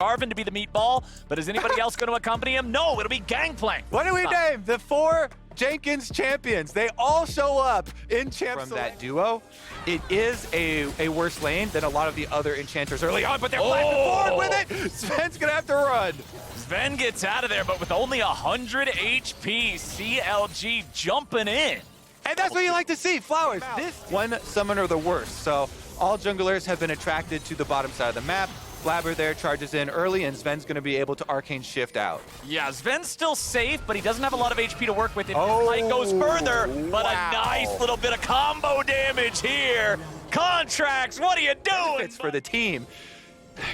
Garvin to be the meatball, but is anybody else going to accompany him? No, it'll be Gangplank. What do we name the 4 Jenkins champions? They all show up in champ from that duo. It is a worse lane than a lot of the other enchanters early on, but they're flashing forward with it. Sven's gonna have to run. Sven gets out of there, but with only 100 HP, CLG jumping in. And that's what you like to see, Flowers. This one summoner the worst. So all junglers have been attracted to the bottom side of the map. Blabber there charges in early, and Sven's going to be able to arcane shift out. Yeah, Sven's still safe, but he doesn't have a lot of HP to work with if his fight goes further. But a nice little bit of combo damage here. Contracts, what are you doing? It's for the team.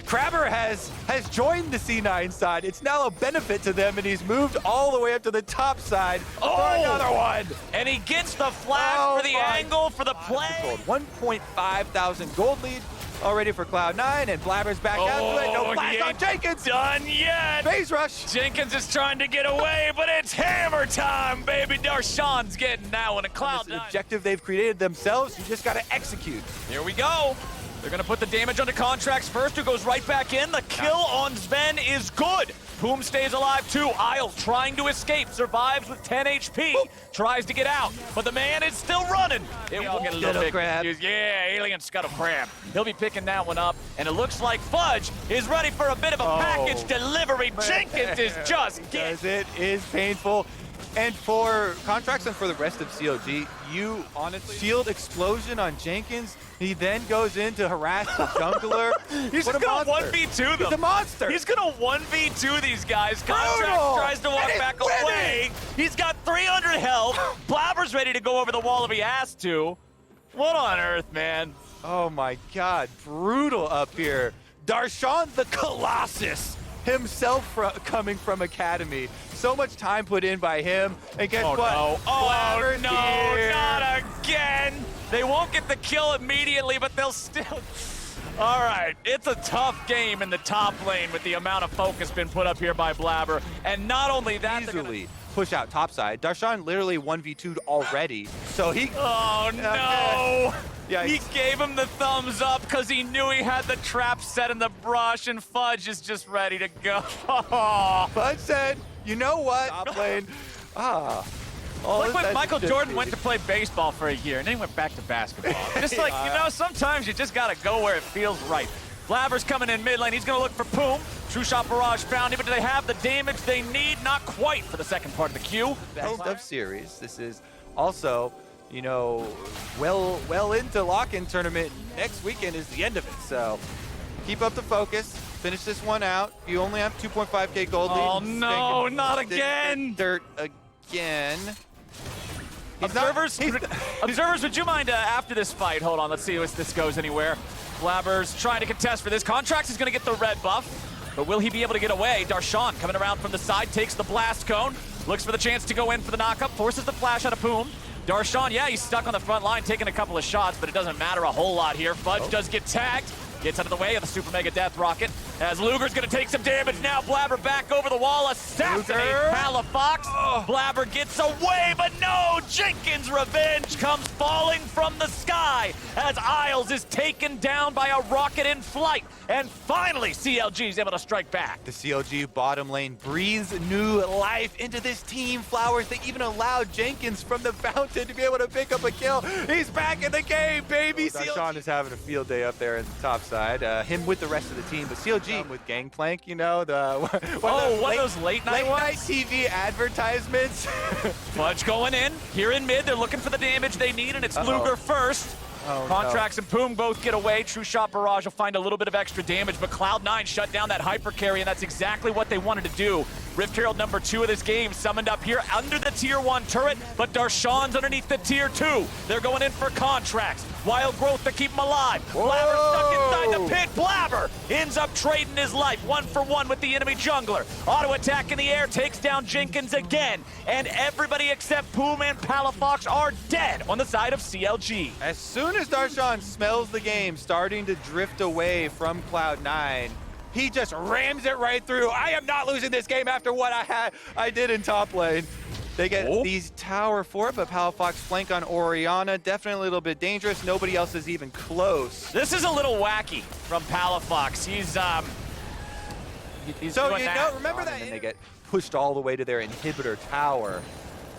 Crabber has joined the C9 side. It's now a benefit to them, and he's moved all the way up to the top side for another one. And he gets the flash for the angle for the play. 1.5 thousand gold lead already for Cloud9, and Blabber's back out to it. No flash on Jenkins. Done yet. Phase rush. Jenkins is trying to get away, but it's hammer time, baby. Darshan's getting that one. A Cloud9 objective they've created themselves. You just got to execute. Here we go. They're going to put the damage onto Contracts first, who goes right back in. The kill on Sven is good. Boom stays alive too. Isles trying to escape, survives with 10 HP, tries to get out, but the man is still running. It will get a little bit confused. Yeah, Alien Scuttle Crab. He'll be picking that one up, and it looks like Fudge is ready for a bit of a package delivery. Jenkins is just getting it is painful. And for Contracts and for the rest of CLG, you honestly shield explosion on Jenkins. He then goes in to harass the jungler. He's just gonna 1v2 them. He's a monster. He's gonna 1v2 these guys. Contracts tries to walk back away. He's got 300 health. Blabber's ready to go over the wall if he has to. What on earth, man? Oh my God, brutal up here. Darshan the Colossus himself coming from Academy. So much time put in by him. And guess what? No. Oh, no, not again. They won't get the kill immediately, but they'll still... All right, it's a tough game in the top lane with the amount of focus been put up here by Blabber. And not only that, easily push out topside. Darshan literally 1v2'd already. So he... Oh, no. Yeah, he gave him the thumbs up because he knew he had the trap set in the brush, and Fudge is just ready to go. Fudge said, you know what? Top lane. Like when Michael Jordan went to play baseball for a year, and then he went back to basketball. Just like, you know, sometimes you just got to go where it feels right. Blabber's coming in mid lane. He's going to look for Poom. True Shot Barrage found him, but do they have the damage they need? Not quite for the second part of the queue. Best of series. This is also, you know, well into lock-in tournament. Next weekend is the end of it, so keep up the focus. Finish this one out. You only have 2.5k gold lead. Oh no, not again! Dirt again. Observers, would you mind after this fight? Hold on, let's see if this goes anywhere. Blabber's trying to contest for this. Contracts is going to get the red buff, but will he be able to get away? Darshan coming around from the side, takes the blast cone, looks for the chance to go in for the knockup, forces the flash out of Poom. Darshan, yeah, he's stuck on the front line, taking a couple of shots, but it doesn't matter a whole lot here. Fudge does get tagged, gets out of the way of the Super Mega Death Rocket, as Luger's gonna take some damage now. Blabber back over the wall, assassinate Palafox. Blabber gets away, but no! Jenkins' revenge comes falling from the sky as Isles is taken down by a rocket in flight. And finally, CLG is able to strike back. The CLG bottom lane breathes new life into this team. Flowers, they even allowed Jenkins from the fountain to be able to pick up a kill. He's back in the game, baby! Darshan is having a field day up there in the top side. Him with the rest of the team, but CLG with Gangplank, you know, one of those late night TV advertisements. Fudge going in, here in mid, they're looking for the damage they need, and it's Luger first. Contracts and Poom both get away. True Shot Barrage will find a little bit of extra damage, but Cloud9 shut down that hyper carry, and that's exactly what they wanted to do. Rift Herald number 2 of this game summoned up here under the tier 1 turret, but Darshan's underneath the tier 2. They're going in for Contracts. Wild Growth to keep him alive. Blabber stuck inside the pit. Blabber ends up trading his life 1-for-1 with the enemy jungler. Auto attack in the air takes down Jenkins again, and everybody except Poom and Palafox are dead on the side of CLG. As soon as Darshan smells the game starting to drift away from Cloud9, he just rams it right through. I am not losing this game after what I did in top lane. They get these tower for it, but Palafox flank on Orianna. Definitely a little bit dangerous. Nobody else is even close. This is a little wacky from Palafox. He's He's So, doing you that. know, remember that? And then they get pushed all the way to their inhibitor tower.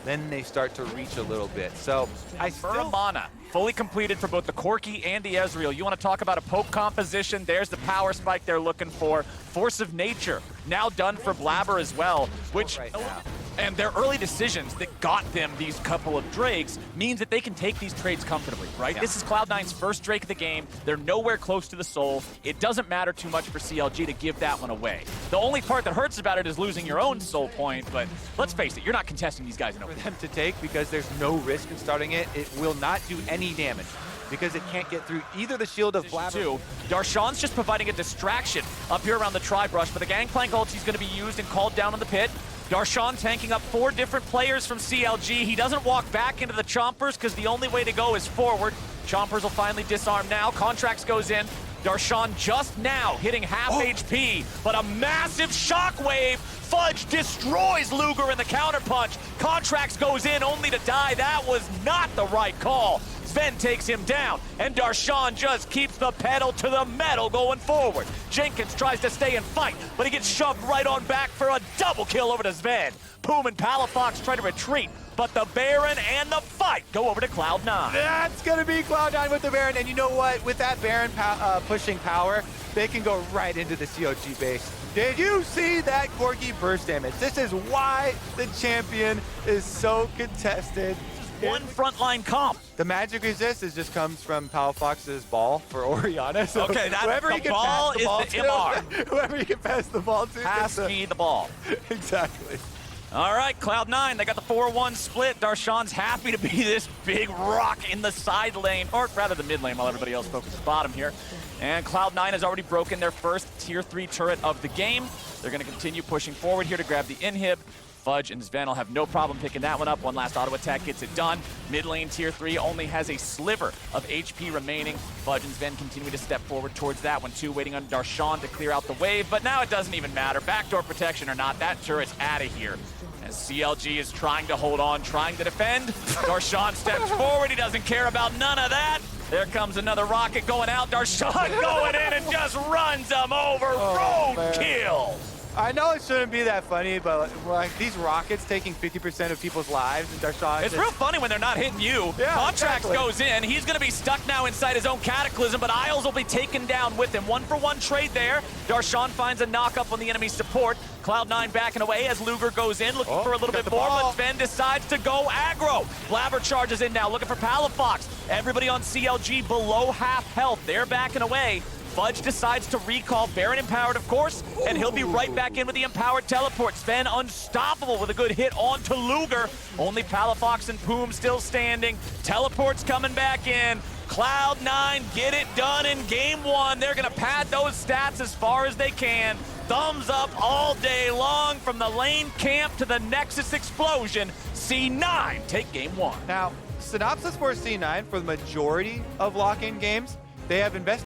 Then they start to reach a little bit. So I still... Mana, fully completed for both the Corki and the Ezreal. You want to talk about a poke composition? There's the power spike they're looking for. Force of Nature, now done for Blabber as well, which... Right now. And their early decisions that got them these couple of Drakes means that they can take these trades comfortably, right? Yeah. This is Cloud9's first Drake of the game. They're nowhere close to the soul. It doesn't matter too much for CLG to give that one away. The only part that hurts about it is losing your own soul point, but let's face it, you're not contesting these guys in a For them to take, because there's no risk in starting it, it will not do any damage. Because it can't get through either the shield of Blabber. Darshan's just providing a distraction up here around the tri-brush, but the Gangplank ulti's going to be used and called down on the pit. Darshan tanking up 4 different players from CLG. He doesn't walk back into the Chompers because the only way to go is forward. Chompers will finally disarm now. Contracts goes in. Darshan just now hitting half HP, but a massive shockwave. Fudge destroys Luger in the counterpunch. Contracts goes in only to die. That was not the right call. Sven takes him down, and Darshan just keeps the pedal to the metal going forward. Jenkins tries to stay and fight, but he gets shoved right on back for a double kill over to Sven. Poom and Palafox try to retreat, but the Baron and the fight go over to Cloud9. That's going to be Cloud9 with the Baron, and you know what? With that Baron pushing power, they can go right into the CLG base. Did you see that Corki burst damage? This is why the champion is so contested. One frontline comp. The magic resist just comes from Palafox's ball for Orianna. So okay, that's whoever the ball is the MR. Whoever you can pass the ball to. Pass me the ball. Exactly. All right, Cloud9, they got the 4-1 split. Darshan's happy to be this big rock in the side lane, or rather the mid lane while everybody else focuses bottom here. And Cloud9 has already broken their first tier 3 turret of the game. They're going to continue pushing forward here to grab the inhib. Fudge and Sven will have no problem picking that one up. One last auto attack gets it done. Mid lane tier 3 only has a sliver of HP remaining. Fudge and Sven continue to step forward towards that one too, waiting on Darshan to clear out the wave, but now it doesn't even matter. Backdoor protection or not, that turret's out of here. As CLG is trying to hold on, trying to defend. Darshan steps forward, he doesn't care about none of that. There comes another rocket going out. Darshan going in and just runs him over. Roadkill. I know it shouldn't be that funny, but like these rockets taking 50% of people's lives, and Darshan. It's real funny when they're not hitting you. Yeah, Contracts exactly. goes in. He's going to be stuck now inside his own Cataclysm, but Isles will be taken down with him. 1-for-1 trade there. Darshan finds a knock-up on the enemy support. Cloud9 backing away as Luger goes in, looking for a little bit more, but Sven decides to go aggro. Blabber charges in now, looking for Palafox. Everybody on CLG below half health. They're backing away. Fudge decides to recall Baron empowered, of course, and he'll be right back in with the empowered teleport. Sven unstoppable with a good hit onto Luger. Only Palafox and Poom still standing. Teleport's coming back in. Cloud9 get it done in game 1. They're going to pad those stats as far as they can. Thumbs up all day long from the lane camp to the Nexus explosion. C9 take game 1. Now, synopsis for C9 for the majority of lock-in games, they have invested